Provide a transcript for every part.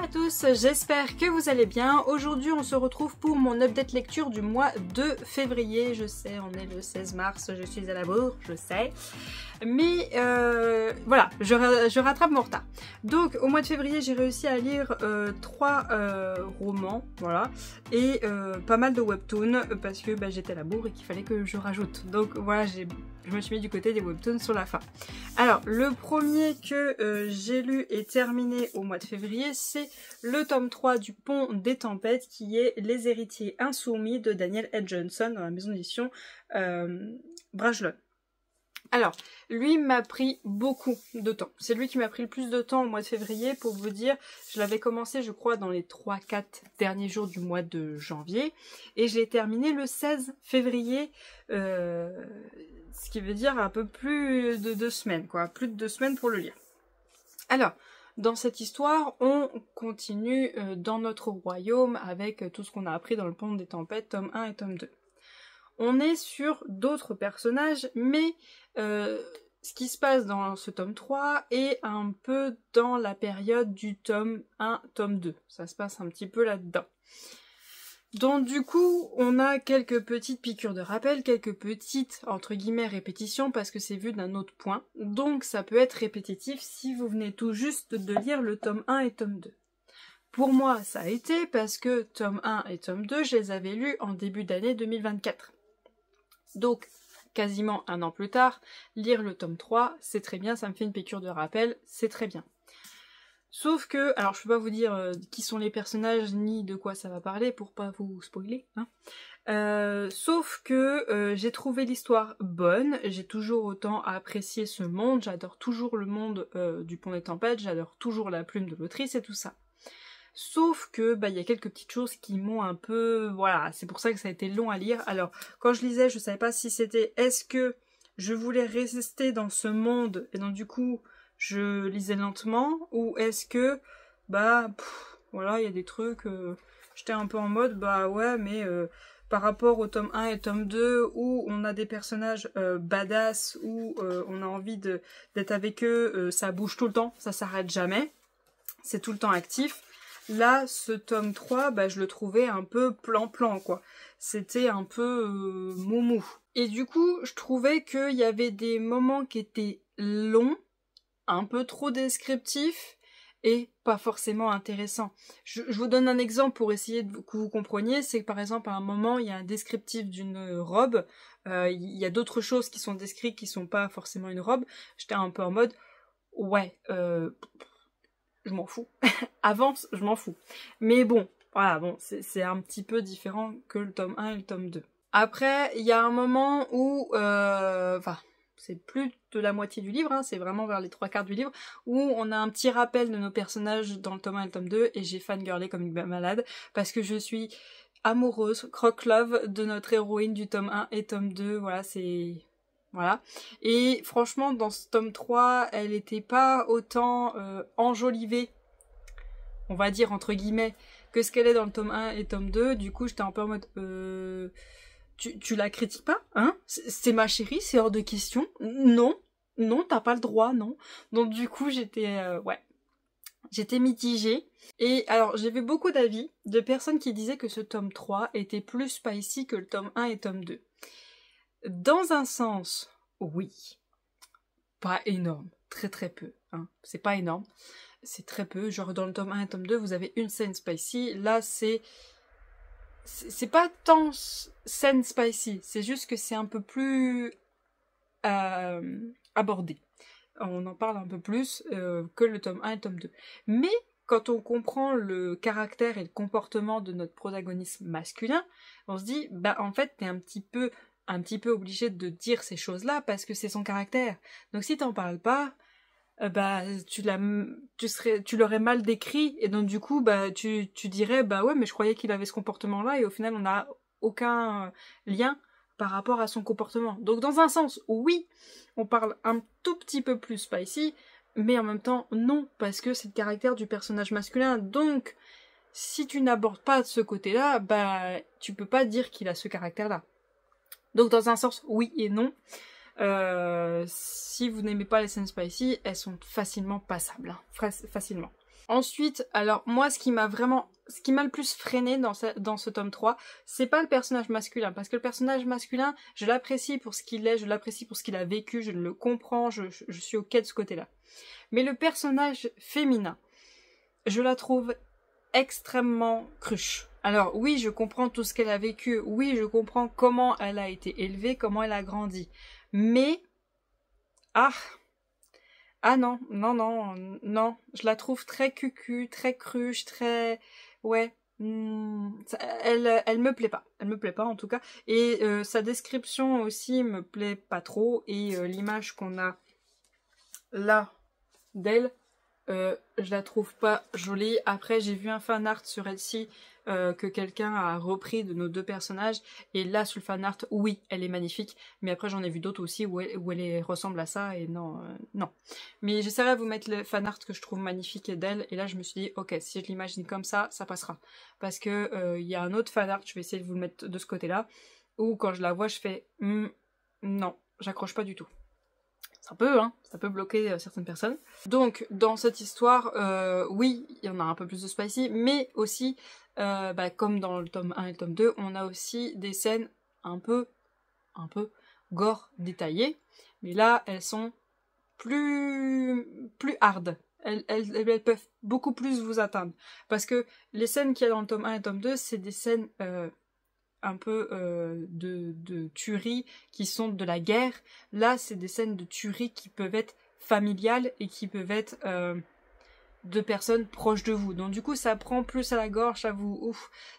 à tous, j'espère que vous allez bien. Aujourd'hui on se retrouve pour mon update lecture du mois de février. Je sais, on est le 16 mars, je suis à la bourre, je sais. Mais voilà, je rattrape mon retard. Donc au mois de février j'ai réussi à lire 3 romans, voilà, et pas mal de webtoons parce que j'étais à la bourre et qu'il fallait que je rajoute. Donc voilà, je me suis mis du côté des webtoons sur la fin. Alors le premier que j'ai lu et terminé au mois de février, c'est le tome 3 du Pont des Tempêtes, qui est Les Héritiers Insoumis de Daniel L. Johnson dans la maison d'édition Brajlon. Alors, lui m'a pris beaucoup de temps. C'est lui qui m'a pris le plus de temps au mois de février, pour vous dire. Je l'avais commencé, je crois, dans les 3-4 derniers jours du mois de janvier. Et je l'ai terminé le 16 février, ce qui veut dire un peu plus de 2 semaines, quoi. Plus de 2 semaines pour le lire. Alors, dans cette histoire, on continue dans notre royaume avec tout ce qu'on a appris dans le Pont des Tempêtes, tome 1 et tome 2. On est sur d'autres personnages, mais ce qui se passe dans ce tome 3 est un peu dans la période du tome 1, tome 2. Ça se passe un petit peu là-dedans. Donc du coup, on a quelques petites piqûres de rappel, quelques petites, entre guillemets, répétitions, parce que c'est vu d'un autre point. Donc ça peut être répétitif si vous venez tout juste de lire le tome 1 et tome 2. Pour moi, ça a été parce que tome 1 et tome 2, je les avais lus en début d'année 2024. Donc, quasiment un an plus tard, lire le tome 3, c'est très bien, ça me fait une piqûre de rappel, c'est très bien. Sauf que, alors je peux pas vous dire qui sont les personnages ni de quoi ça va parler pour pas vous spoiler, hein. Sauf que j'ai trouvé l'histoire bonne, j'ai toujours autant apprécié ce monde, j'adore toujours le monde du Pont des Tempêtes, j'adore toujours la plume de l'autrice et tout ça. Sauf que y a quelques petites choses qui m'ont un peu... Voilà, c'est pour ça que ça a été long à lire. Alors, quand je lisais, je savais pas si c'était... Est-ce que je voulais rester dans ce monde et donc du coup, je lisais lentement, ou est-ce que, voilà, il y a des trucs... J'étais un peu en mode, ouais, mais... par rapport au tome 1 et tome 2, où on a des personnages badass, où on a envie d'être avec eux, ça bouge tout le temps, ça s'arrête jamais, c'est tout le temps actif. Là, ce tome 3, je le trouvais un peu plan-plan, quoi. C'était un peu moumou. Et du coup, je trouvais qu'il y avait des moments qui étaient longs, un peu trop descriptifs, et pas forcément intéressants. Je vous donne un exemple pour essayer que vous compreniez, c'est que par exemple, à un moment, il y a un descriptif d'une robe, il y a d'autres choses qui sont décrites qui sont pas forcément une robe. J'étais un peu en mode, ouais, je m'en fous. Avance, je m'en fous. Mais bon, voilà, bon, c'est un petit peu différent que le tome 1 et le tome 2. Après, il y a un moment où, c'est plus de la moitié du livre, hein, c'est vraiment vers les 3/4 du livre, où on a un petit rappel de nos personnages dans le tome 1 et le tome 2, et j'ai fangirlé comme une malade, parce que je suis amoureuse, croque-love, de notre héroïne du tome 1 et tome 2, voilà, c'est... Voilà. Et franchement, dans ce tome 3, elle était pas autant enjolivée, on va dire entre guillemets, que ce qu'elle est dans le tome 1 et tome 2. Du coup, j'étais un peu en mode... Tu la critiques pas, hein? C'est ma chérie, c'est hors de question. Non, non, t'as pas le droit, non. Donc du coup, j'étais... J'étais mitigée. Et alors, j'ai vu beaucoup d'avis de personnes qui disaient que ce tome 3 était plus spicy que le tome 1 et tome 2. Dans un sens, oui. Pas énorme. Très très peu. Hein. C'est pas énorme. C'est très peu. Genre dans le tome 1 et tome 2, vous avez une scène spicy. Là, c'est pas tant scène spicy. C'est juste que c'est un peu plus abordé. On en parle un peu plus que le tome 1 et le tome 2. Mais quand on comprend le caractère et le comportement de notre protagoniste masculin, on se dit, en fait, t'es un petit peu obligé de dire ces choses-là parce que c'est son caractère. Donc si t'en parles pas, tu l'aurais mal décrit et donc du coup tu dirais ouais mais je croyais qu'il avait ce comportement-là et au final on n'a aucun lien par rapport à son comportement. Donc dans un sens, oui, on parle un tout petit peu plus spicy, mais en même temps non, parce que c'est le caractère du personnage masculin. Donc si tu n'abordes pas ce côté-là, tu peux pas dire qu'il a ce caractère-là. Donc dans un sens, oui et non. Si vous n'aimez pas les scènes spicy, elles sont facilement passables, hein, facilement. Ensuite, alors moi ce qui m'a le plus freiné dans ce tome 3, c'est pas le personnage masculin, parce que le personnage masculin, je l'apprécie pour ce qu'il est, je l'apprécie pour ce qu'il a vécu, je le comprends, je suis ok de ce côté-là. Mais le personnage féminin, je la trouve extrêmement cruche. Alors oui, je comprends tout ce qu'elle a vécu, oui, je comprends comment elle a été élevée, comment elle a grandi, mais... Ah non, je la trouve très cucu, très cruche, très... Ouais, elle me plaît pas. Elle me plaît pas en tout cas. Et sa description aussi me plaît pas trop. Et l'image qu'on a là d'elle, je la trouve pas jolie. Après, j'ai vu un fan art sur Etsy que quelqu'un a repris de nos deux personnages. Et là, sur le fan art, oui, elle est magnifique. Mais après, j'en ai vu d'autres aussi où elle ressemble à ça. Et non, non. Mais j'essaierai de vous mettre le fan art que je trouve magnifique d'elle. Et là, je me suis dit, ok, si je l'imagine comme ça passera. Parce que il y a un autre fan art, je vais essayer de vous le mettre de ce côté-là. Où quand je la vois, je fais, non, j'accroche pas du tout. Ça peut bloquer certaines personnes. Donc, dans cette histoire, oui, il y en a un peu plus de spicy, mais aussi, comme dans le tome 1 et le tome 2, on a aussi des scènes un peu gore détaillées, mais là, elles sont plus hard. Elles peuvent beaucoup plus vous atteindre. Parce que les scènes qu'il y a dans le tome 1 et le tome 2, c'est des scènes... un peu de tueries qui sont de la guerre. Là, c'est des scènes de tueries qui peuvent être familiales et qui peuvent être de personnes proches de vous. Donc du coup, ça prend plus à la gorge,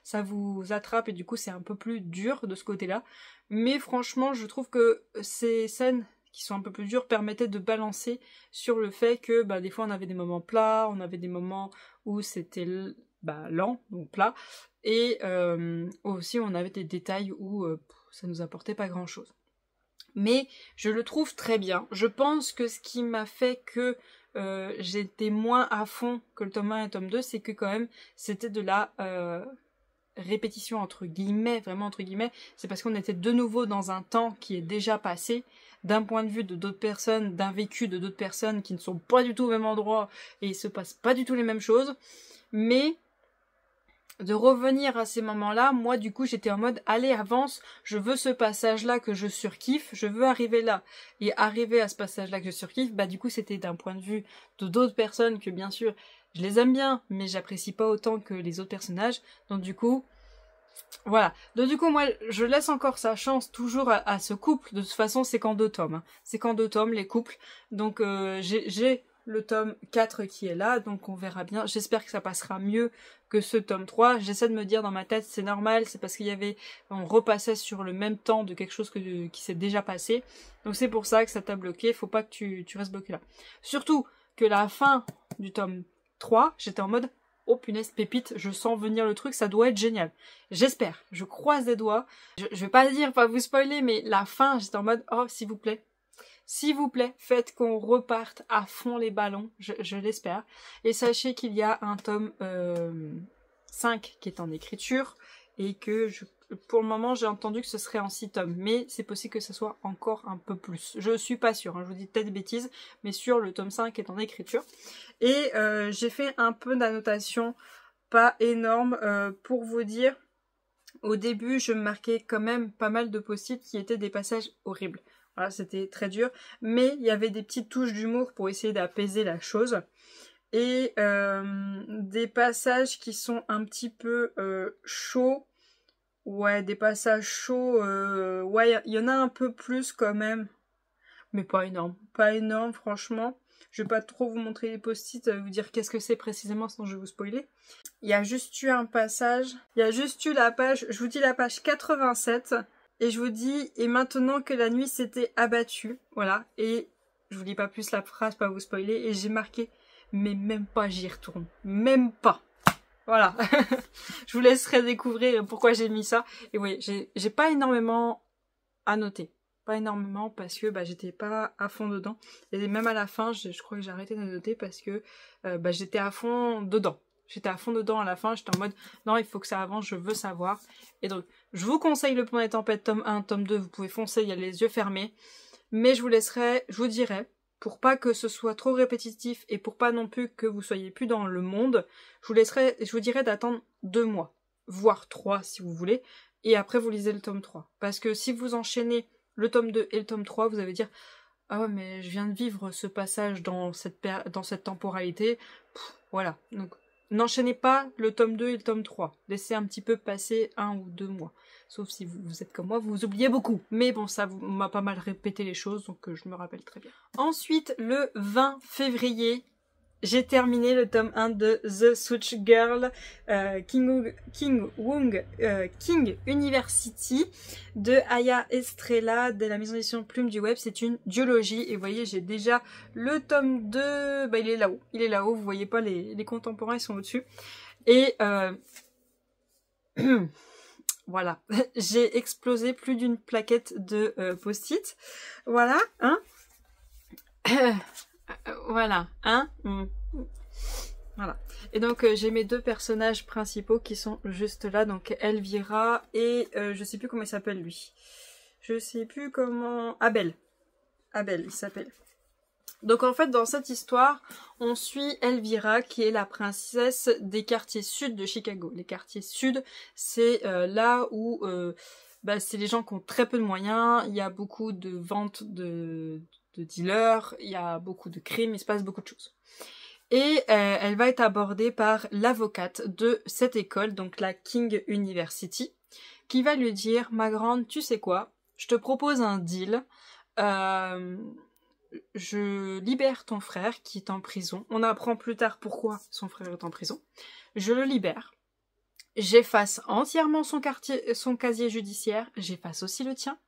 ça vous attrape et du coup, c'est un peu plus dur de ce côté-là. Mais franchement, je trouve que ces scènes qui sont un peu plus dures permettaient de balancer sur le fait que des fois, on avait des moments plats, on avait des moments où c'était lent, donc plat. Et aussi on avait des détails où ça nous apportait pas grand chose. Mais je le trouve très bien. Je pense que ce qui m'a fait que j'étais moins à fond que le tome 1 et le tome 2, c'est que quand même c'était de la répétition entre guillemets, vraiment entre guillemets. C'est parce qu'on était de nouveau dans un temps qui est déjà passé, d'un point de vue de d'autres personnes, d'un vécu de d'autres personnes qui ne sont pas du tout au même endroit et il se passe pas du tout les mêmes choses. Mais de revenir à ces moments-là, moi du coup j'étais en mode allez avance, je veux ce passage-là que je surkiffe, je veux arriver là. Et arriver à ce passage-là que je surkiffe, du coup c'était d'un point de vue de d'autres personnes que bien sûr je les aime bien, mais j'apprécie pas autant que les autres personnages. Donc du coup, voilà. Donc du coup moi je laisse encore sa chance toujours à ce couple. De toute façon c'est qu'en 2 tomes. C'est qu'en 2 tomes les couples. Donc j'ai le tome 4 qui est là, donc on verra bien. J'espère que ça passera mieux que ce tome 3. J'essaie de me dire dans ma tête, c'est normal, c'est parce on repassait sur le même temps de quelque chose qui s'est déjà passé. Donc c'est pour ça que ça t'a bloqué, faut pas que tu restes bloqué là. Surtout que la fin du tome 3, j'étais en mode, oh punaise pépite, je sens venir le truc, ça doit être génial. J'espère, je croise les doigts. Je vais pas dire, pas vous spoiler, mais la fin, j'étais en mode, oh s'il vous plaît, faites qu'on reparte à fond les ballons, je l'espère. Et sachez qu'il y a un tome 5 qui est en écriture et que pour le moment j'ai entendu que ce serait en 6 tomes, mais c'est possible que ce soit encore un peu plus. Je suis pas sûre, je vous dis peut-être des bêtises, mais sur le tome 5 est en écriture. Et j'ai fait un peu d'annotation, pas énorme, pour vous dire, au début je me marquais quand même pas mal de post-it qui étaient des passages horribles. Voilà, c'était très dur, mais il y avait des petites touches d'humour pour essayer d'apaiser la chose. Et des passages qui sont un petit peu chauds. Ouais, des passages chauds. Ouais, il y en a un peu plus quand même. Mais pas énorme. Pas énorme, franchement. Je vais pas trop vous montrer les post-it, vous dire qu'est-ce que c'est précisément, sinon je vais vous spoiler. Il y a juste eu un passage. Il y a juste eu la page, je vous dis la page 87. Et je vous dis, et maintenant que la nuit s'était abattue, voilà, et je vous lis pas plus la phrase, pas vous spoiler, et j'ai marqué, mais même pas j'y retourne, même pas. Voilà, je vous laisserai découvrir pourquoi j'ai mis ça. Et oui, j'ai pas énormément à noter, pas énormément parce que j'étais pas à fond dedans. Et même à la fin, je crois que j'ai arrêté de noter parce que j'étais à fond dedans. J'étais à fond dedans à la fin, j'étais en mode non il faut que ça avance, je veux savoir. Et donc je vous conseille le Pont des Tempêtes tome 1, tome 2, vous pouvez foncer, il y a les yeux fermés. Mais je vous dirai pour pas que ce soit trop répétitif et pour pas non plus que vous soyez plus dans le monde, je vous dirais d'attendre 2 mois, voire 3 si vous voulez, et après vous lisez le tome 3. Parce que si vous enchaînez le tome 2 et le tome 3, vous allez dire « Ah ouais, mais je viens de vivre ce passage dans cette temporalité. » Voilà, donc n'enchaînez pas le tome 2 et le tome 3. Laissez un petit peu passer 1 ou 2 mois. Sauf si vous êtes comme moi, vous oubliez beaucoup. Mais bon, ça m'a pas mal répété les choses, donc je me rappelle très bien. Ensuite, le 20 février, j'ai terminé le tome 1 de The Switch Girl, King University de Aya Estrella de la maison d'édition Plume du Web. C'est une duologie et vous voyez, j'ai déjà le tome 2, bah il est là-haut. Il est là-haut, vous voyez pas, les contemporains ils sont au-dessus. Et voilà, j'ai explosé plus d'une plaquette de post-it. Voilà, hein. Voilà, hein. Voilà. Et donc j'ai mes 2 personnages principaux qui sont juste là, donc Elvira et je sais plus comment il s'appelle lui. Je sais plus comment... Abel. Abel, il s'appelle. Donc en fait dans cette histoire, on suit Elvira qui est la princesse des quartiers sud de Chicago. Les quartiers sud, c'est là où c'est les gens qui ont très peu de moyens, il y a beaucoup de ventes de dealers, il y a beaucoup de crimes, il se passe beaucoup de choses. Et elle va être abordée par l'avocate de cette école, donc la King University, qui va lui dire « Ma grande, tu sais quoi, je te propose un deal, je libère ton frère qui est en prison. On apprend plus tard pourquoi son frère est en prison. Je le libère. J'efface entièrement son casier judiciaire. J'efface aussi le tien.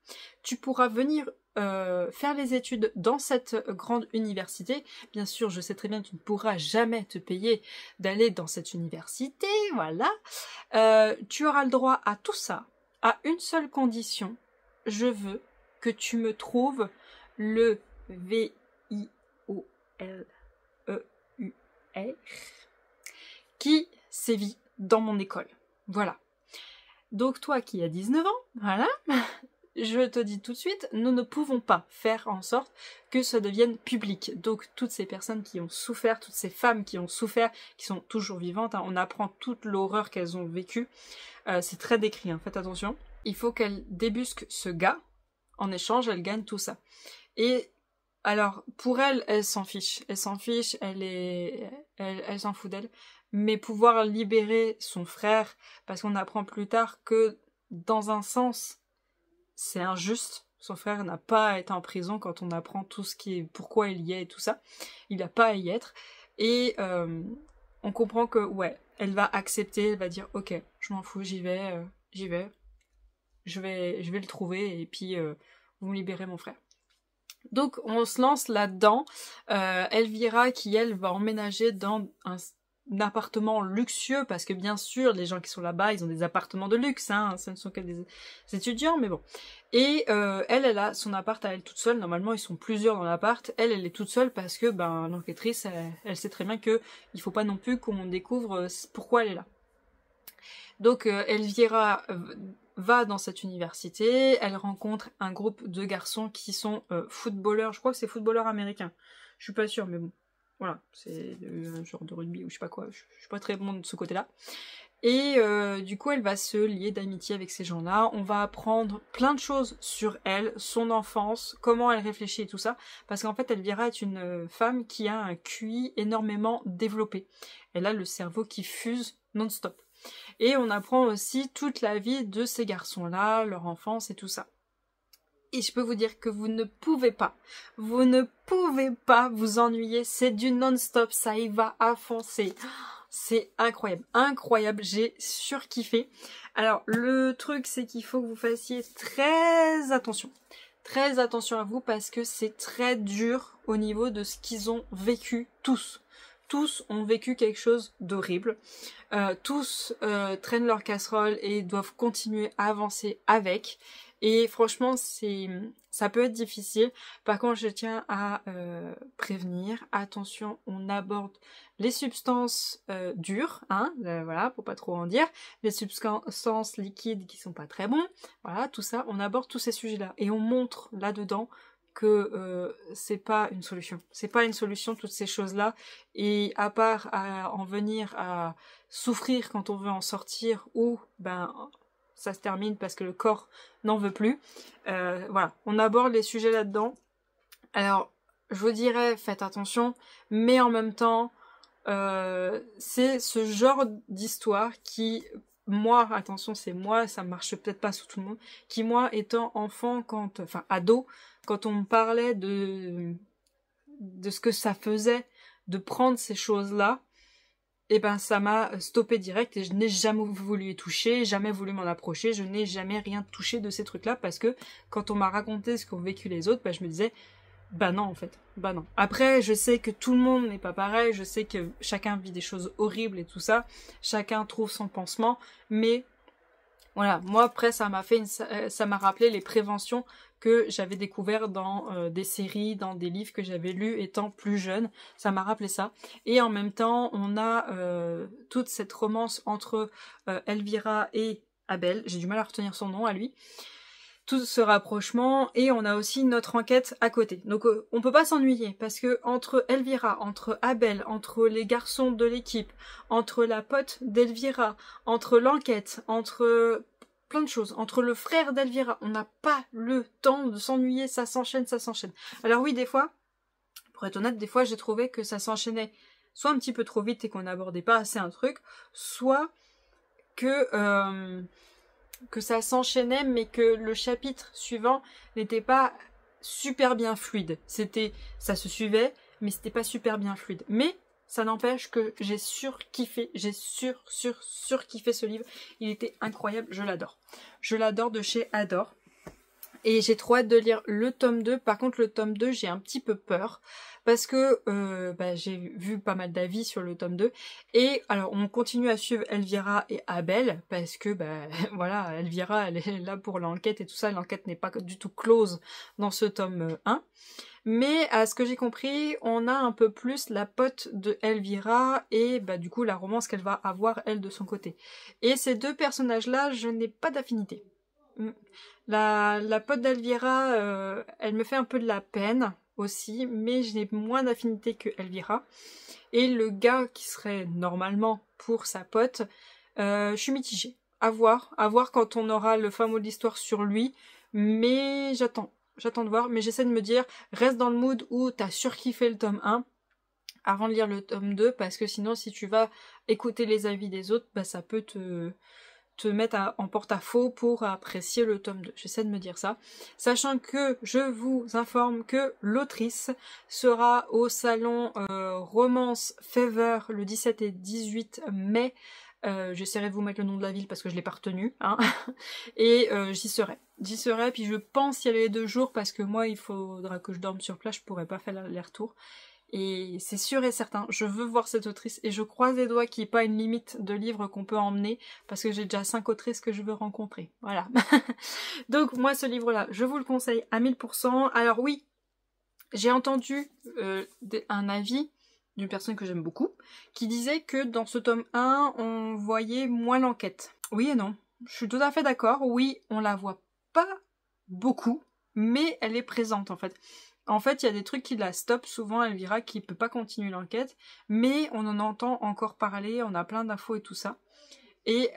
Tu pourras venir faire les études dans cette grande université. Bien sûr, je sais très bien que tu ne pourras jamais te payer d'aller dans cette université. Voilà. Tu auras le droit à tout ça, à une seule condition. Je veux que tu me trouves le V-I-O-L-E-U-R qui sévit dans mon école. Voilà. Donc toi qui as 19 ans, voilà, je te dis tout de suite, nous ne pouvons pas faire en sorte que ça devienne public. Donc toutes ces personnes qui ont souffert, toutes ces femmes qui ont souffert, qui sont toujours vivantes, hein, on apprend toute l'horreur qu'elles ont vécue. C'est très décrit, hein, faites attention. Il faut qu'elles débusquent ce gars, en échange, elles gagnent tout ça. Et alors, pour elle, elle s'en fiche. Elle s'en fiche, elle s'en fout d'elle. Mais pouvoir libérer son frère, parce qu'on apprend plus tard que, dans un sens, c'est injuste. Son frère n'a pas à être en prison quand on apprend tout ce qui est, pourquoi il y est et tout ça. Il n'a pas à y être. Et on comprend que, ouais, elle va accepter, elle va dire, ok, je m'en fous, j'y vais. Je vais le trouver et puis vous me libérez mon frère. Donc on se lance là-dedans. Elvira qui elle va emménager dans un appartement luxueux parce que bien sûr les gens qui sont là-bas ils ont des appartements de luxe, hein, ce ne sont que des étudiants mais bon. Et elle a son appart à elle toute seule. Normalement ils sont plusieurs dans l'appart. Elle est toute seule parce que l'enquêtrice elle sait très bien que il faut pas non plus qu'on découvre pourquoi elle est là. Donc Elvira va dans cette université, elle rencontre un groupe de garçons qui sont footballeurs, je crois que c'est footballeurs américains, je suis pas sûre mais bon, voilà, c'est un genre de rugby ou je sais pas quoi, je suis pas très bon de ce côté-là. Et du coup elle va se lier d'amitié avec ces gens-là, on va apprendre plein de choses sur elle, son enfance, comment elle réfléchit et tout ça, parce qu'en fait Elvira est une femme qui a un QI énormément développé, elle a le cerveau qui fuse non-stop. Et on apprend aussi toute la vie de ces garçons-là, leur enfance et tout ça. Et je peux vous dire que vous ne pouvez pas vous ennuyer, c'est du non-stop, ça y va à foncer. C'est incroyable, incroyable, j'ai surkiffé. Alors le truc c'est qu'il faut que vous fassiez très attention à vous parce que c'est très dur au niveau de ce qu'ils ont vécu tous. Tous ont vécu quelque chose d'horrible. Tous traînent leur casserole et doivent continuer à avancer avec. Et franchement, ça peut être difficile. Par contre, je tiens à prévenir. Attention, on aborde les substances dures, hein, voilà, pour pas trop en dire. Les substances liquides qui sont pas très bons. Voilà, tout ça, on aborde tous ces sujets-là. Et on montre là-dedans que c'est pas une solution. C'est pas une solution, toutes ces choses-là. Et à part à en venir à souffrir quand on veut en sortir, ou ben ça se termine parce que le corps n'en veut plus. Voilà, on aborde les sujets là-dedans. Alors, je vous dirais, faites attention, mais en même temps, c'est ce genre d'histoire qui, moi, attention, c'est moi, ça marche peut-être pas sur tout le monde, qui, moi, étant enfant, enfin, ado, quand on me parlait de ce que ça faisait de prendre ces choses-là, et ben ça m'a stoppé direct et je n'ai jamais voulu y toucher, jamais voulu m'en approcher, je n'ai jamais rien touché de ces trucs-là parce que quand on m'a raconté ce qu'ont vécu les autres, ben je me disais, bah non en fait, bah non. Après, je sais que tout le monde n'est pas pareil, je sais que chacun vit des choses horribles et tout ça, chacun trouve son pansement, mais voilà, moi après ça m'a rappelé les préventions que j'avais découvert dans des séries, dans des livres que j'avais lus étant plus jeune. Ça m'a rappelé ça. Et en même temps, on a toute cette romance entre Elvira et Abel. J'ai du mal à retenir son nom à lui. Tout ce rapprochement, et on a aussi notre enquête à côté. Donc on peut pas s'ennuyer, parce que entre Elvira, entre Abel, entre les garçons de l'équipe, entre la pote d'Elvira, entre l'enquête, entre plein de choses, entre le frère d'Elvira, on n'a pas le temps de s'ennuyer, ça s'enchaîne, ça s'enchaîne. Alors oui, des fois, pour être honnête, des fois j'ai trouvé que ça s'enchaînait soit un petit peu trop vite et qu'on n'abordait pas assez un truc, soit que ça s'enchaînait mais que le chapitre suivant n'était pas super bien fluide. Ça se suivait, mais c'était pas super bien fluide. Mais ça n'empêche que j'ai surkiffé, j'ai surkiffé ce livre. Il était incroyable, je l'adore. Je l'adore de chez Adore. Et j'ai trop hâte de lire le tome 2. Par contre, le tome 2, j'ai un petit peu peur. Parce que j'ai vu pas mal d'avis sur le tome 2. Et alors, on continue à suivre Elvira et Abel. Parce que, voilà, Elvira, elle est là pour l'enquête et tout ça. L'enquête n'est pas du tout close dans ce tome 1. Mais à ce que j'ai compris, on a un peu plus la pote de Elvira et du coup la romance qu'elle va avoir elle de son côté. Et ces deux personnages-là, je n'ai pas d'affinité. La pote d'Elvira, elle me fait un peu de la peine aussi, mais je n'ai moins d'affinité que Elvira. Et le gars qui serait normalement pour sa pote, je suis mitigée. À voir quand on aura le fin mot de l'histoire sur lui, mais j'attends de voir, mais j'essaie de me dire, reste dans le mood où t'as surkiffé le tome 1 avant de lire le tome 2, parce que sinon si tu vas écouter les avis des autres, ça peut te mettre en porte-à-faux pour apprécier le tome 2. J'essaie de me dire ça. Sachant que je vous informe que l'autrice sera au salon Romance Fever le 17 et 18 mai. J'essaierai de vous mettre le nom de la ville parce que je l'ai pas retenu, hein. Et j'y serai, puis je pense y aller les 2 jours parce que moi il faudra que je dorme sur place, je pourrais pas faire les retours. Et c'est sûr et certain, je veux voir cette autrice et je croise les doigts qu'il n'y ait pas une limite de livres qu'on peut emmener parce que j'ai déjà 5 autrices que je veux rencontrer, voilà. Donc moi ce livre-là, je vous le conseille à 1000%. Alors oui, j'ai entendu un avis d'une personne que j'aime beaucoup, qui disait que dans ce tome 1, on voyait moins l'enquête. Oui et non. Je suis tout à fait d'accord. Oui, on la voit pas beaucoup, mais elle est présente en fait. En fait, il y a des trucs qui la stoppent souvent, Elvira, qui peut pas continuer l'enquête, mais on en entend encore parler, on a plein d'infos et tout ça. Et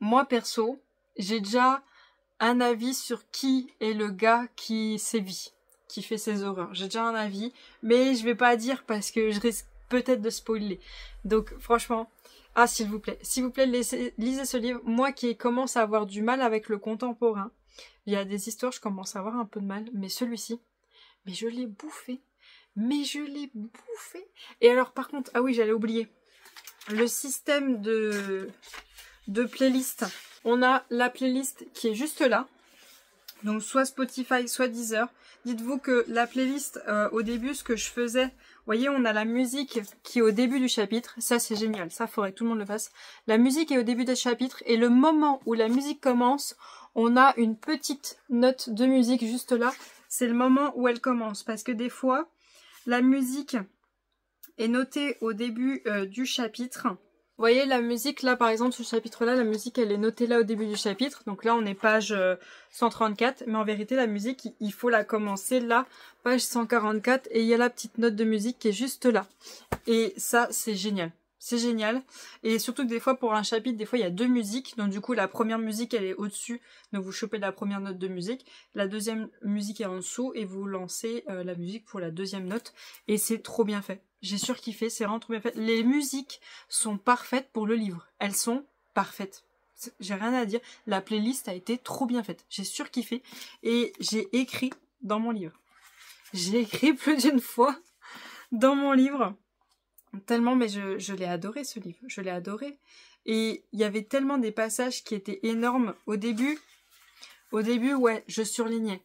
moi, perso, j'ai déjà un avis sur qui est le gars qui sévit, qui fait ses horreurs. J'ai déjà un avis, mais je vais pas dire parce que je risque peut-être de spoiler. Donc franchement, s'il vous plaît, lisez ce livre. Moi qui commence à avoir du mal avec le contemporain, il y a des histoires, je commence à avoir un peu de mal, mais celui-ci, mais je l'ai bouffé. Et alors par contre, ah oui, j'allais oublier, le système de playlist. On a la playlist qui est juste là, donc soit Spotify, soit Deezer. Dites-vous que la playlist, au début, ce que je faisais, vous voyez, on a la musique qui est au début du chapitre. Ça, c'est génial. Ça, faudrait que tout le monde le fasse. La musique est au début du chapitre. Et le moment où la musique commence, on a une petite note de musique juste là. C'est le moment où elle commence. Parce que des fois, la musique est notée au début du chapitre. voyez la musique là par exemple ce chapitre là, la musique elle est notée là au début du chapitre, donc là on est page 134, mais en vérité la musique il faut la commencer là, page 144, et il y a la petite note de musique qui est juste là. Et ça c'est génial. C'est génial. Et surtout que des fois pour un chapitre, des fois il y a deux musiques, donc du coup la première musique elle est au-dessus, donc vous chopez la première note de musique, la deuxième musique est en dessous et vous lancez la musique pour la deuxième note, et c'est trop bien fait. J'ai surkiffé, c'est vraiment trop bien fait. Les musiques sont parfaites pour le livre. Elles sont parfaites. J'ai rien à dire. La playlist a été trop bien faite. J'ai surkiffé. Et j'ai écrit dans mon livre. J'ai écrit plus d'une fois dans mon livre. Tellement, mais je l'ai adoré ce livre. Je l'ai adoré. Et il y avait tellement des passages qui étaient énormes. Au début, ouais, je surlignais.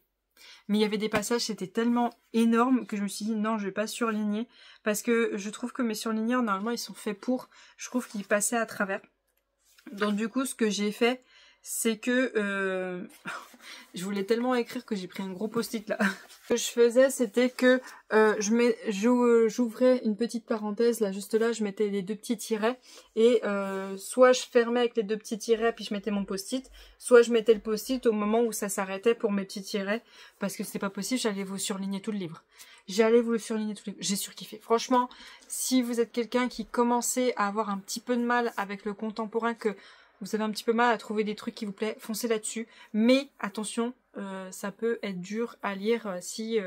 Mais il y avait des passages, c'était tellement énorme que je me suis dit non, je vais pas surligner. Parce que je trouve que mes surligneurs, normalement, ils sont faits pour. Je trouve qu'ils passaient à travers. Donc du coup, ce que j'ai fait, c'est que je voulais tellement écrire que j'ai pris un gros post-it là. Ce que je faisais, c'était que j'ouvrais une petite parenthèse, là juste là, je mettais les deux petits tirets, et soit je fermais avec les deux petits tirets puis je mettais mon post-it, soit je mettais le post-it au moment où ça s'arrêtait pour mes petits tirets, parce que c'est pas possible, j'allais vous surligner tout le livre. J'allais vous le surligner tout le livre. J'ai surkiffé. Franchement, si vous êtes quelqu'un qui commençait à avoir un petit peu de mal avec le contemporain, que vous avez un petit peu mal à trouver des trucs qui vous plaisent, foncez là-dessus. Mais attention, ça peut être dur à lire si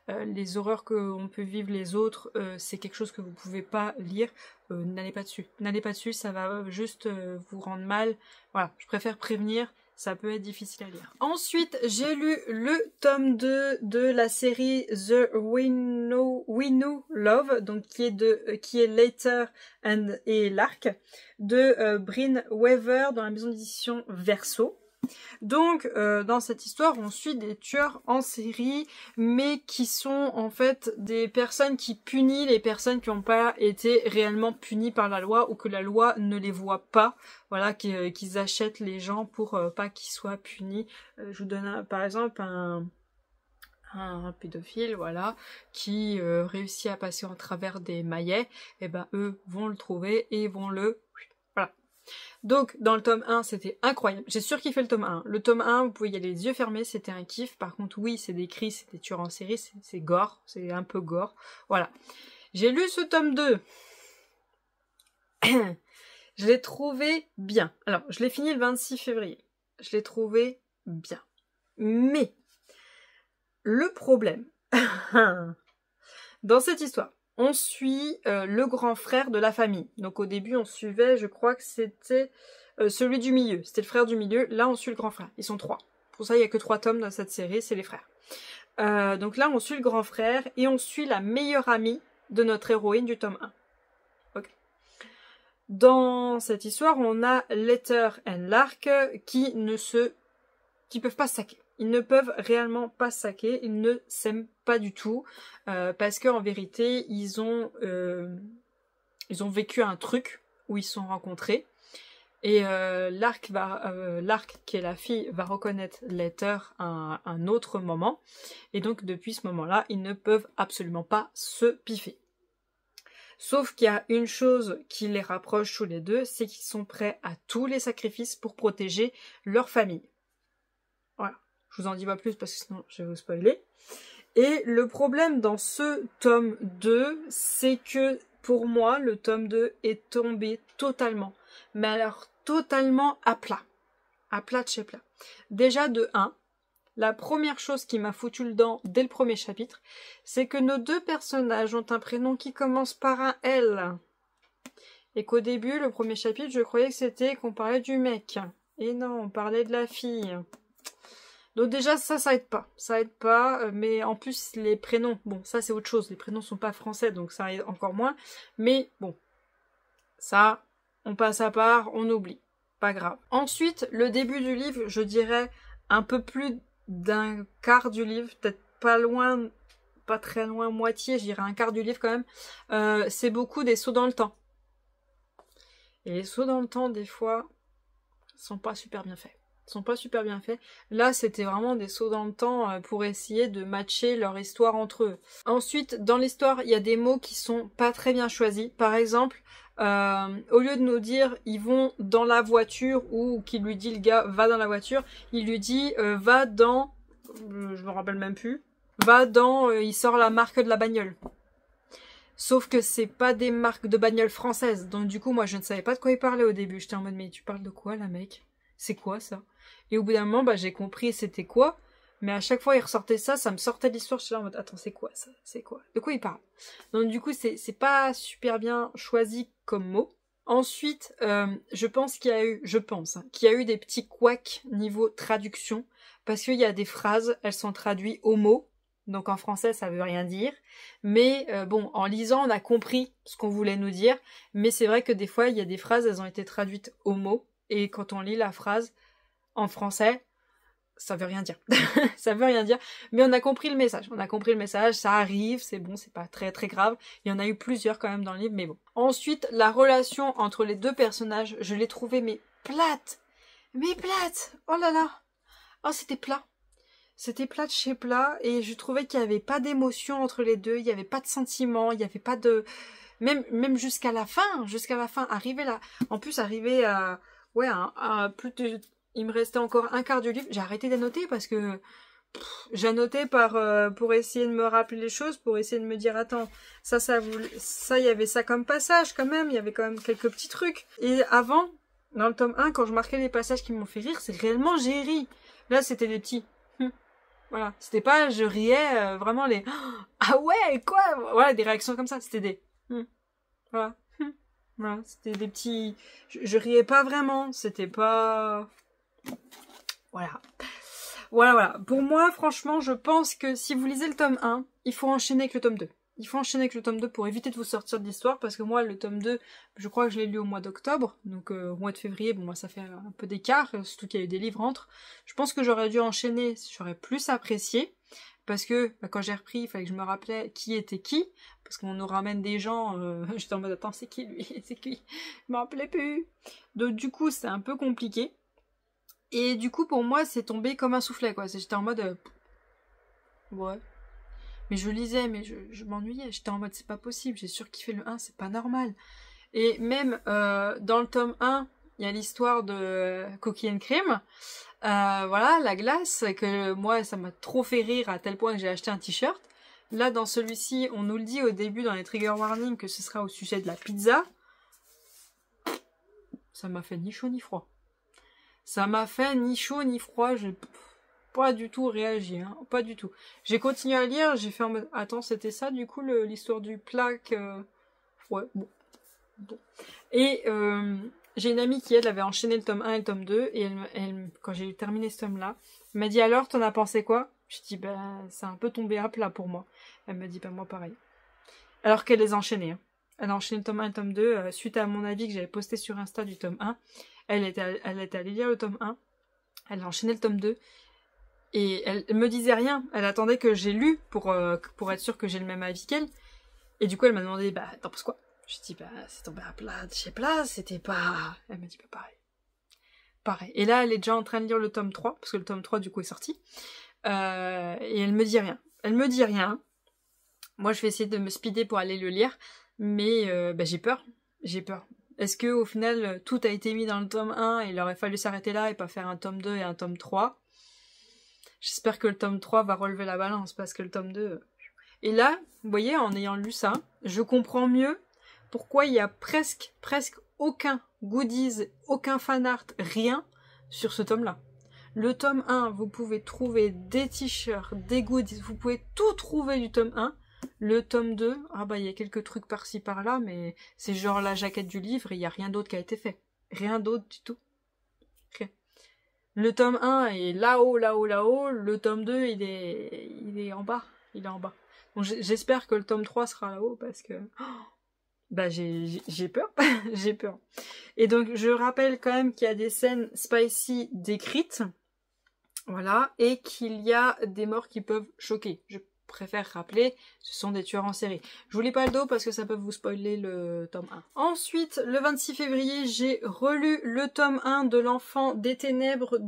les horreurs qu'on peut vivre les autres, c'est quelque chose que vous pouvez pas lire. N'allez pas dessus. N'allez pas dessus, ça va juste vous rendre mal. Voilà, je préfère prévenir. Ça peut être difficile à lire. Ensuite, j'ai lu le tome 2 de la série The We Know Love, donc qui est Later et Lark, de Bryn Weaver dans la maison d'édition Verso. Donc, dans cette histoire, on suit des tueurs en série, mais qui sont en fait des personnes qui punissent les personnes qui n'ont pas été réellement punies par la loi, ou que la loi ne les voit pas. Voilà, qu'ils achètent les gens pour pas qu'ils soient punis. Je vous donne par exemple un pédophile, voilà, qui réussit à passer en travers des maillets, et ben eux vont le trouver et vont le... Voilà. Donc, dans le tome 1, c'était incroyable. J'ai surkiffé le tome 1. Le tome 1, vous pouvez y aller les yeux fermés, c'était un kiff. Par contre, oui, c'est des cris, c'est des tueurs en série, c'est gore, c'est un peu gore. Voilà. J'ai lu ce tome 2. Je l'ai trouvé bien. Alors, je l'ai fini le 26 février. Je l'ai trouvé bien. Mais, le problème, dans cette histoire, on suit le grand frère de la famille. Donc au début, on suivait, je crois que c'était celui du milieu. C'était le frère du milieu. Là, on suit le grand frère. Ils sont 3. Pour ça, il n'y a que 3 tomes dans cette série, c'est les frères. Donc là, on suit le grand frère et on suit la meilleure amie de notre héroïne du tome 1. Okay. Dans cette histoire, on a Letter et Lark qui peuvent pas se saquer. Ils ne peuvent réellement pas se saquer, ils ne s'aiment pas du tout, parce qu'en vérité, ils ont vécu un truc où ils se sont rencontrés, et Lark, qui est la fille, va reconnaître Letter à un autre moment, et donc depuis ce moment-là, ils ne peuvent absolument pas se piffer. Sauf qu'il y a une chose qui les rapproche tous les deux, c'est qu'ils sont prêts à tous les sacrifices pour protéger leur famille. Voilà. Je vous en dis pas plus parce que sinon je vais vous spoiler. Et le problème dans ce tome 2, c'est que pour moi, le tome 2 est tombé totalement. Mais alors totalement à plat. À plat de chez plat. Déjà de 1, la première chose qui m'a foutu le dent dès le premier chapitre, c'est que nos deux personnages ont un prénom qui commence par un L. Et qu'au début, le premier chapitre, je croyais que c'était qu'on parlait du mec. Et non, on parlait de la fille. Donc déjà, ça aide pas. Ça aide pas, mais en plus, les prénoms, bon, ça c'est autre chose. Les prénoms sont pas français, donc ça aide encore moins. Mais bon, ça, on passe à part, on oublie. Pas grave. Ensuite, le début du livre, je dirais un peu plus d'un quart du livre, peut-être pas loin, pas très loin, moitié, je dirais un quart du livre quand même. C'est beaucoup des sauts dans le temps. Et les sauts dans le temps, des fois, sont pas super bien faits. Sont pas super bien faits. Là, c'était vraiment des sauts dans le temps pour essayer de matcher leur histoire entre eux. Ensuite, dans l'histoire, il y a des mots qui sont pas très bien choisis. Par exemple, Au lieu de nous dire ils vont dans la voiture ou qu'il lui dit le gars va dans la voiture, il lui dit va dans, je me rappelle même plus, va dans, il sort la marque de la bagnole. Sauf que c'est pas des marques de bagnole françaises. Donc du coup, moi, je ne savais pas de quoi il parlait au début. J'étais en mode, mais tu parles de quoi, là, mec? C'est quoi, ça? Et au bout d'un moment, bah, j'ai compris c'était quoi. Mais à chaque fois, il ressortait ça, ça me sortait de l'histoire. J'étais là en mode, attends, c'est quoi, ça? C'est quoi? De quoi il parle? Donc du coup, c'est pas super bien choisi comme mot. Ensuite, je pense qu'il y a eu, qu'il y a eu des petits couacs niveau traduction. Parce qu'il y a des phrases, elles sont traduites au mot. Donc en français, ça veut rien dire. Mais bon, en lisant, on a compris ce qu'on voulait nous dire. Mais c'est vrai que des fois, il y a des phrases, elles ont été traduites au mot. Et quand on lit la phrase en français, ça veut rien dire. Ça veut rien dire. Mais on a compris le message. On a compris le message, ça arrive, c'est bon, c'est pas très très grave. Il y en a eu plusieurs quand même dans le livre, mais bon. Ensuite, la relation entre les deux personnages, je l'ai trouvée mais plate. Mais plate. Oh là là. Oh, c'était plat. C'était plat de chez plat et je trouvais qu'il n'y avait pas d'émotion entre les deux, il n'y avait pas de sentiment, il n'y avait pas de... Même jusqu'à la fin, arriver là... En plus, arriver à... Ouais, à plus de... Il me restait encore un quart du livre, j'ai arrêté d'annoter parce que... J'annotais pour essayer de me rappeler les choses, pour essayer de me dire, attends, ça, il y avait ça comme passage quand même, il y avait quand même quelques petits trucs. Et avant, dans le tome 1, quand je marquais les passages qui m'ont fait rire, c'est réellement j'ai ri. Là, c'était des petits... Voilà, c'était pas je riais vraiment les ah ouais quoi, voilà des réactions comme ça, c'était des voilà voilà, c'était des petits je riais pas vraiment, c'était pas voilà. Voilà. Pour moi, franchement, je pense que si vous lisez le tome 1, il faut enchaîner avec le tome 2. Il faut enchaîner avec le tome 2 pour éviter de vous sortir de l'histoire, parce que moi, le tome 2, je crois que je l'ai lu au mois d'octobre, donc au mois de février, bon, moi, ça fait un peu d'écart, surtout qu'il y a eu des livres entre. Je pense que j'aurais dû enchaîner, j'aurais plus apprécié, parce que quand j'ai repris, il fallait que je me rappelais qui était qui, parce qu'on nous ramène des gens, j'étais en mode, attends, c'est qui lui? C'est qui? Je me rappelais plus. Donc du coup, c'est un peu compliqué. Et du coup, pour moi, c'est tombé comme un soufflet, quoi. J'étais en mode... ouais. Mais je lisais, mais je m'ennuyais. J'étais en mode, c'est pas possible, j'ai surkiffé le 1, c'est pas normal. Et même dans le tome 1, il y a l'histoire de Cookie and Cream. Voilà, la glace, que moi, ça m'a trop fait rire à tel point que j'ai acheté un t-shirt. Là, dans celui-ci, on nous le dit au début dans les trigger warnings que ce sera au sujet de la pizza. Ça m'a fait ni chaud ni froid. Ça m'a fait ni chaud ni froid, j'ai pas du tout réagi, hein, pas du tout. J'ai continué à lire, j'ai fait en mode, attends, c'était ça du coup l'histoire du plaque, ouais, bon. Et j'ai une amie qui, elle, avait enchaîné le tome 1 et le tome 2, et elle quand j'ai terminé ce tome-là, elle m'a dit, alors, t'en as pensé quoi? Je dis, ben, c'est un peu tombé à plat pour moi. Elle m'a dit, ben, moi, pareil. Alors qu'elle les a enchaînés, hein. Elle a enchaîné le tome 1 et le tome 2, suite à mon avis que j'avais posté sur Insta du tome 1. Elle était allée lire le tome 1, elle a enchaîné le tome 2, et elle me disait rien, elle attendait que j'ai lu pour être sûre que j'ai le même avis qu'elle, et du coup elle m'a demandé, bah t'en penses quoi? Je dis, bah c'est tombé à plat, chez plat, c'était pas... Elle m'a dit, bah pareil. Pareil. Et là elle est déjà en train de lire le tome 3, parce que le tome 3 du coup est sorti, et elle me dit rien. Elle me dit rien. Moi je vais essayer de me speeder pour aller le lire, mais bah, j'ai peur. Est-ce que au final tout a été mis dans le tome 1 et il aurait fallu s'arrêter là et pas faire un tome 2 et un tome 3? J'espère que le tome 3 va relever la balance parce que le tome 2... Et là, vous voyez, en ayant lu ça, je comprends mieux pourquoi il y a presque aucun goodies, aucun fanart, rien sur ce tome-là. Le tome 1, vous pouvez trouver des t-shirts, des goodies, vous pouvez tout trouver du tome 1. Le tome 2, ah bah il y a quelques trucs par-ci par-là, mais c'est genre la jaquette du livre et il n'y a rien d'autre qui a été fait. Rien d'autre du tout. Rien. Le tome 1 est là-haut, le tome 2 il est en bas. Il est en bas. Bon, j'espère que le tome 3 sera là-haut parce que... bah j'ai peur. J'ai peur. Et donc je rappelle quand même qu'il y a des scènes spicy décrites. Voilà. Et qu'il y a des morts qui peuvent choquer. Je préfère rappeler, ce sont des tueurs en série. Je vous lis pas le dos parce que ça peut vous spoiler le tome 1. Ensuite, le 26 février, j'ai relu le tome 1 de l'Enfant des Ténèbres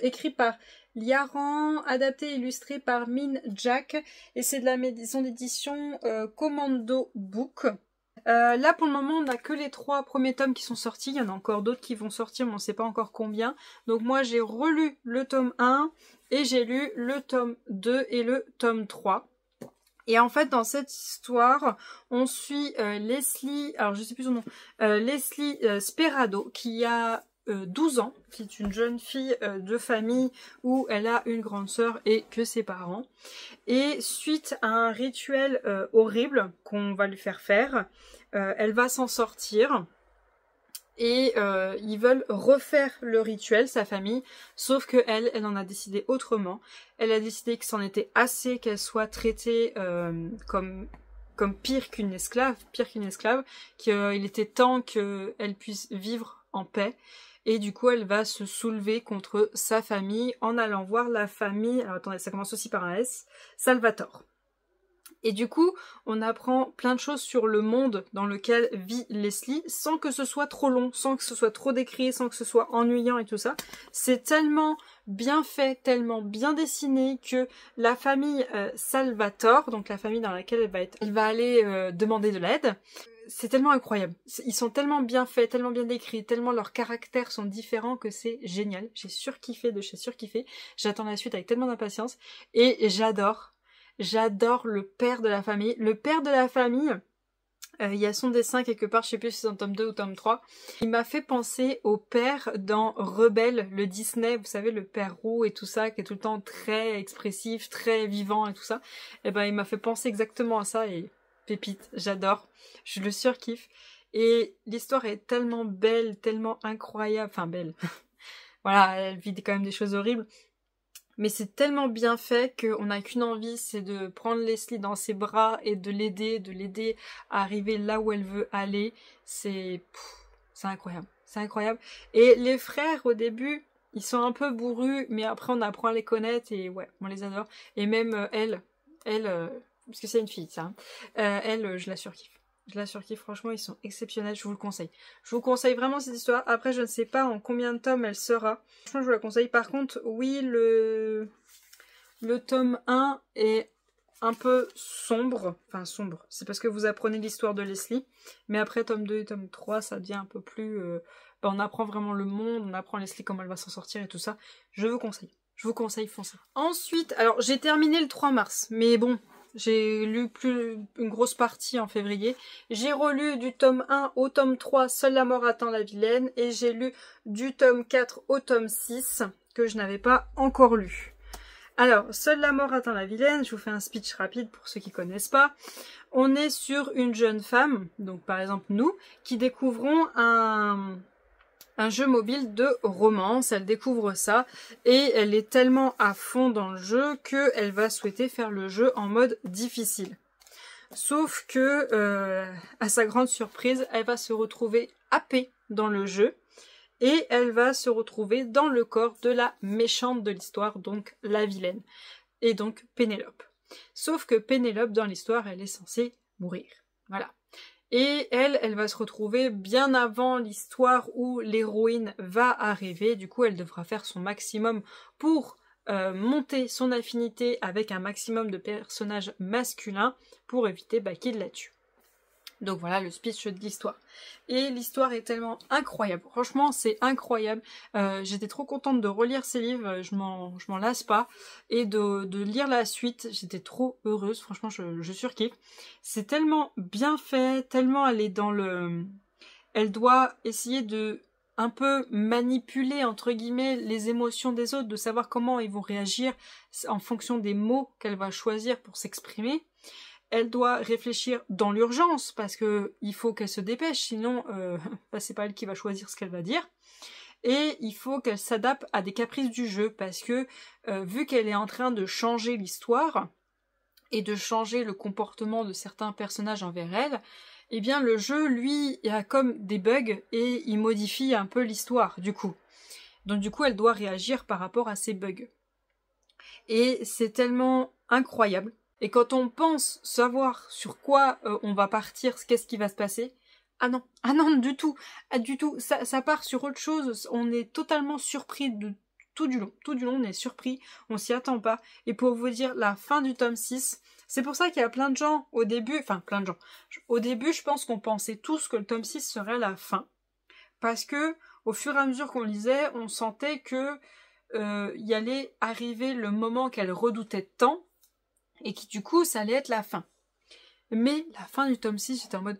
écrit par Liaran, adapté et illustré par Min Jack, et c'est de la maison d'édition Commando Book. Là pour le moment on n'a que les 3 premiers tomes qui sont sortis, il y en a encore d'autres qui vont sortir mais on ne sait pas encore combien. Donc moi j'ai relu le tome 1 et j'ai lu le tome 2 et le tome 3. Et en fait dans cette histoire on suit Leslie, alors je sais plus son nom, Leslie Sperado qui a 12 ans, qui est une jeune fille de famille où elle a une grande sœur et que ses parents. Et suite à un rituel horrible qu'on va lui faire, elle va s'en sortir. Et ils veulent refaire le rituel, sa famille, sauf que elle en a décidé autrement. Elle a décidé que c'en était assez qu'elle soit traitée comme pire qu'une esclave, qu'il était temps qu'elle puisse vivre en paix. Et du coup, elle va se soulever contre sa famille en allant voir la famille, alors attendez, ça commence aussi par un S, Salvatore. Et du coup, on apprend plein de choses sur le monde dans lequel vit Leslie, sans que ce soit trop long, sans que ce soit trop décrit, sans que ce soit ennuyant et tout ça. C'est tellement bien fait, tellement bien dessiné que la famille Salvatore, donc la famille dans laquelle elle va aller demander de l'aide, c'est tellement incroyable. Ils sont tellement bien faits, tellement bien décrits, tellement leurs caractères sont différents que c'est génial. J'ai surkiffé de chez surkiffé. J'attends la suite avec tellement d'impatience. Et j'adore le père de la famille. Le père de la famille, il y a son dessin quelque part, je sais plus si c'est en tome 2 ou tome 3. Il m'a fait penser au père dans Rebelle, le Disney, vous savez, le père roux et tout ça, qui est tout le temps très expressif, très vivant et tout ça. Et ben il m'a fait penser exactement à ça et pépite, j'adore. Je le surkiffe. Et l'histoire est tellement belle, tellement incroyable. Enfin, belle. Voilà, elle vit quand même des choses horribles. Mais c'est tellement bien fait qu'on n'a qu'une envie, c'est de prendre Leslie dans ses bras et de l'aider à arriver là où elle veut aller. C'est incroyable. C'est incroyable. Et les frères, au début, ils sont un peu bourrus, mais après on apprend à les connaître et ouais, on les adore. Et même elle, parce que c'est une fille, ça. Je la surkiffe. Je la surkiffe, franchement, ils sont exceptionnels, je vous le conseille. Je vous conseille vraiment cette histoire. Après, je ne sais pas en combien de tomes elle sera. Franchement, je vous la conseille. Par contre, oui, le tome 1 est un peu sombre. Enfin, sombre. C'est parce que vous apprenez l'histoire de Leslie. Mais après, tome 2 et tome 3, ça devient un peu plus... on apprend vraiment le monde, on apprend Leslie comment elle va s'en sortir et tout ça. Je vous conseille. Je vous conseille, foncez. Ensuite, alors, j'ai terminé le 3 mars. Mais bon... J'ai lu une grosse partie en février. J'ai relu du tome 1 au tome 3, Seule la mort attend la vilaine. Et j'ai lu du tome 4 au tome 6, que je n'avais pas encore lu. Alors, Seule la mort attend la vilaine, je vous fais un speech rapide pour ceux qui connaissent pas. On est sur une jeune femme, donc par exemple nous, qui découvrons un jeu mobile de romance. Elle découvre ça et elle est tellement à fond dans le jeu qu'elle va souhaiter faire le jeu en mode difficile. Sauf que, à sa grande surprise, elle va se retrouver happée dans le jeu et elle va se retrouver dans le corps de la méchante de l'histoire, donc la vilaine, et donc Pénélope. Sauf que Pénélope, dans l'histoire, elle est censée mourir. Voilà. Et elle va se retrouver bien avant l'histoire où l'héroïne va arriver. Du coup, elle devra faire son maximum pour monter son affinité avec un maximum de personnages masculins pour éviter qu'il la tue. Donc voilà le speech de l'histoire. Et l'histoire est tellement incroyable. Franchement, c'est incroyable. J'étais trop contente de relire ces livres. Je m'en lasse pas. Et de lire la suite. J'étais trop heureuse. Franchement, je surkiffe. C'est tellement bien fait. Tellement elle est dans le... Elle doit essayer de un peu manipuler, entre guillemets, les émotions des autres. De savoir comment ils vont réagir en fonction des mots qu'elle va choisir pour s'exprimer. Elle doit réfléchir dans l'urgence parce que il faut qu'elle se dépêche, sinon c'est pas elle qui va choisir ce qu'elle va dire. Et il faut qu'elle s'adapte à des caprices du jeu parce que vu qu'elle est en train de changer l'histoire et de changer le comportement de certains personnages envers elle, eh bien le jeu lui a comme des bugs et il modifie un peu l'histoire du coup. Donc du coup elle doit réagir par rapport à ces bugs. Et c'est tellement incroyable. Et quand on pense savoir sur quoi on va partir, qu'est-ce qui va se passer, ah non, du tout, ça part sur autre chose, on est totalement surpris de tout du long on est surpris, on s'y attend pas, et pour vous dire, la fin du tome 6, C'est pour ça qu'il y a plein de gens au début, enfin plein de gens, au début je pense qu'on pensait tous que le tome 6 serait la fin, parce que au fur et à mesure qu'on lisait, on sentait que y allait arriver le moment qu'elle redoutait tant, et qui du coup ça allait être la fin. Mais la fin du tome 6, j'étais en mode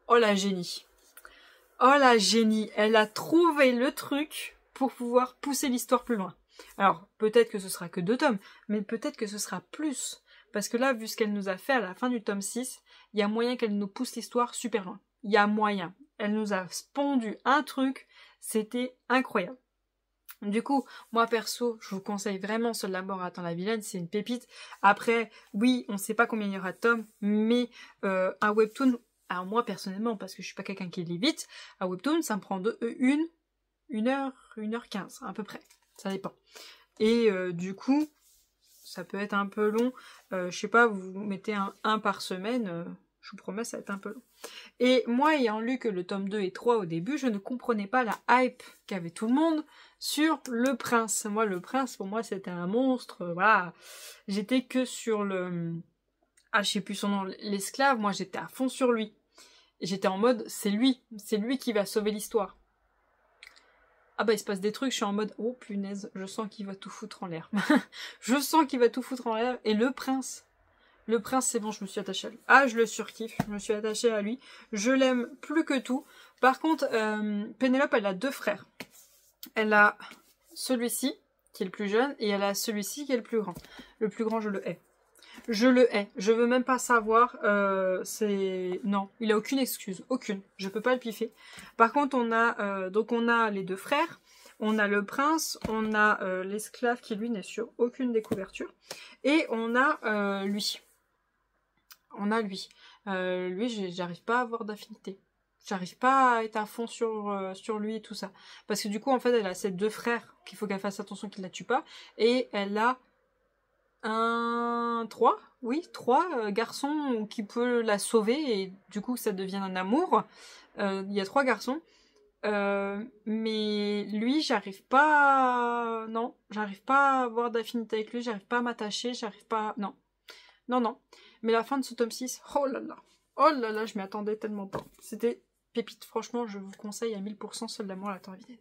oh la génie. Oh la génie, elle a trouvé le truc pour pouvoir pousser l'histoire plus loin. Alors, peut-être que ce sera que 2 tomes, mais peut-être que ce sera plus. Parce que là, vu ce qu'elle nous a fait à la fin du tome 6, il y a moyen qu'elle nous pousse l'histoire super loin. Il y a moyen. Elle nous a pondu un truc, c'était incroyable. Du coup, moi perso, je vous conseille vraiment Seule la mort attend la vilaine, c'est une pépite. Après, oui, on sait pas combien il y aura de tomes, mais un webtoon, alors moi personnellement, parce que je suis pas quelqu'un qui lit vite, un webtoon, ça me prend 1h15 à peu près, ça dépend. Et du coup, ça peut être un peu long, je sais pas, vous mettez un par semaine, je vous promets, ça va être un peu long. Et moi, ayant lu que le tome 2 et 3 au début, je ne comprenais pas la hype qu'avait tout le monde sur le prince. Moi, le prince, pour moi, c'était un monstre, voilà. J'étais que sur le... Ah, je sais plus son nom, l'esclave, moi, j'étais à fond sur lui. J'étais en mode, c'est lui qui va sauver l'histoire. Ah bah il se passe des trucs, je suis en mode, oh punaise, je sens qu'il va tout foutre en l'air. Je sens qu'il va tout foutre en l'air. Et le prince, c'est bon, je me suis attachée à lui. Ah, je le surkiffe, je me suis attachée à lui. Je l'aime plus que tout. Par contre, Pénélope, elle a 2 frères. Elle a celui-ci, qui est le plus jeune, et elle a celui-ci qui est le plus grand. Le plus grand, je le hais. Je le hais. Je veux même pas savoir. Non, il a aucune excuse, aucune. Je peux pas le piffer. Par contre, on a les 2 frères. On a le prince. On a l'esclave qui lui n'est sur aucune des couvertures. Et on a lui. On a lui. Lui, j'arrive pas à avoir d'affinité. J'arrive pas à être à fond sur lui et tout ça. Parce que du coup, en fait, elle a ses 2 frères qu'il faut qu'elle fasse attention qu'ils la tuent pas. Et elle a 3 garçons qui peuvent la sauver et du coup ça devient un amour. Il y a 3 garçons. Mais lui, j'arrive pas... Non, j'arrive pas à avoir d'affinité avec lui, j'arrive pas à m'attacher, j'arrive pas... Non. Non. Mais la fin de ce tome 6, oh là là, je m'y attendais tellement pas. C'était pépite, franchement, je vous conseille à 1000% Seule la mort attend la vilaine.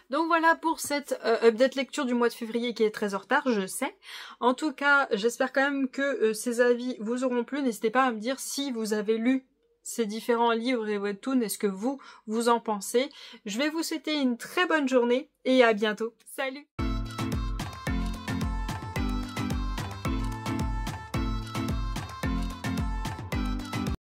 Donc voilà pour cette update lecture du mois de février qui est très en retard, je sais. En tout cas, j'espère quand même que ces avis vous auront plu. N'hésitez pas à me dire si vous avez lu ces différents livres et webtoons et ce que vous en pensez. Je vais vous souhaiter une très bonne journée et à bientôt. Salut!